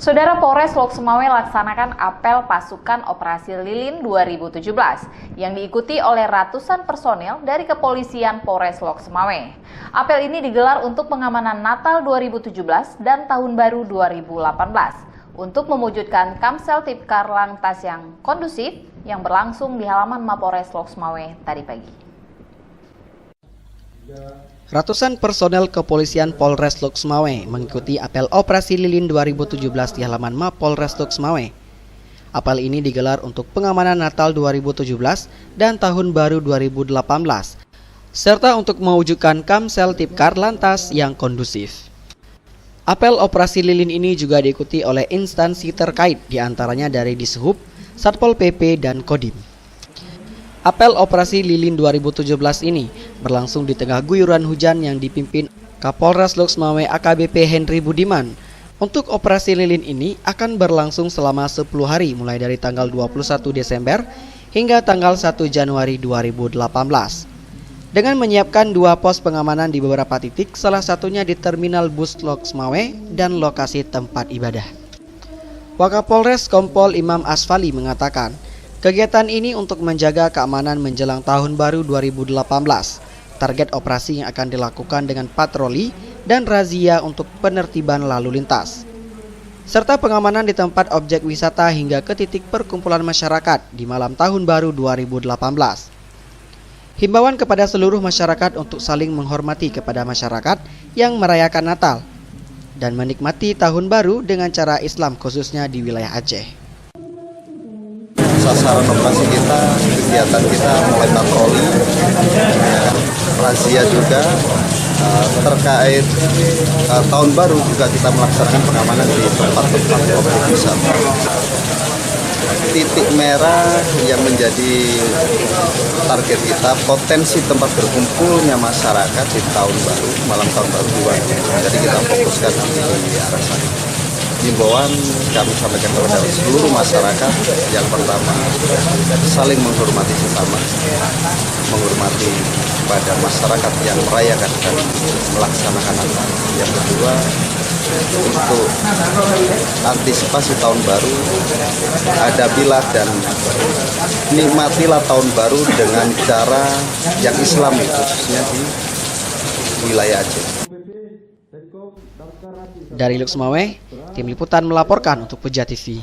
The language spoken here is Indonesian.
Saudara, Polres Lok Sumawe laksanakan apel pasukan Operasi Lilin 2017 yang diikuti oleh ratusan personel dari Kepolisian Polres Lok Sumawe. Apel ini digelar untuk pengamanan Natal 2017 dan Tahun Baru 2018 untuk mewujudkan Kamsel Tipkar Lantas yang kondusif yang berlangsung di halaman Mapolres Lok Sumawe tadi pagi. Ratusan personel Kepolisian Polres Lok Sumawe mengikuti apel Operasi Lilin 2017 di halaman Mapolres Lok Sumawe. Apel ini digelar untuk pengamanan Natal 2017 dan Tahun Baru 2018, serta untuk mewujudkan Kamsel Tipkar Lantas yang kondusif. Apel Operasi Lilin ini juga diikuti oleh instansi terkait, diantaranya dari Dishub, Satpol PP, dan Kodim. Apel Operasi Lilin 2017 ini berlangsung di tengah guyuran hujan yang dipimpin Kapolres Lok Sumawe AKBP Henry Budiman. Untuk Operasi Lilin ini akan berlangsung selama 10 hari mulai dari tanggal 21 Desember hingga tanggal 1 Januari 2018. Dengan menyiapkan 2 pos pengamanan di beberapa titik, salah satunya di Terminal Bus Lok Sumawe dan lokasi tempat ibadah. Wakapolres Kompol Imam Asfali mengatakan, kegiatan ini untuk menjaga keamanan menjelang Tahun Baru 2018. Target operasi yang akan dilakukan dengan patroli dan razia untuk penertiban lalu lintas, serta pengamanan di tempat objek wisata hingga ke titik perkumpulan masyarakat di malam Tahun Baru 2018. Himbauan kepada seluruh masyarakat untuk saling menghormati kepada masyarakat yang merayakan Natal dan menikmati Tahun Baru dengan cara Islam khususnya di wilayah Aceh. Sasaran operasi kita, kegiatan kita mulai patroli, razia juga terkait Tahun Baru juga kita melaksanakan pengamanan di tempat-tempat objek wisata. Titik merah yang menjadi target kita, potensi tempat berkumpulnya masyarakat di Tahun Baru, malam Tahun Baru 2020. Jadi kita fokuskan di arah sana. Himbauan kami sampaikan kepada seluruh masyarakat, yang pertama saling menghormati sesama, menghormati pada masyarakat yang merayakan dan melaksanakan Natal. Yang kedua, untuk antisipasi Tahun Baru, adabilah dan nikmatilah Tahun Baru dengan cara yang Islami, khususnya di wilayah Aceh. Dari Lok Sumawe, tim liputan melaporkan untuk Puja TV.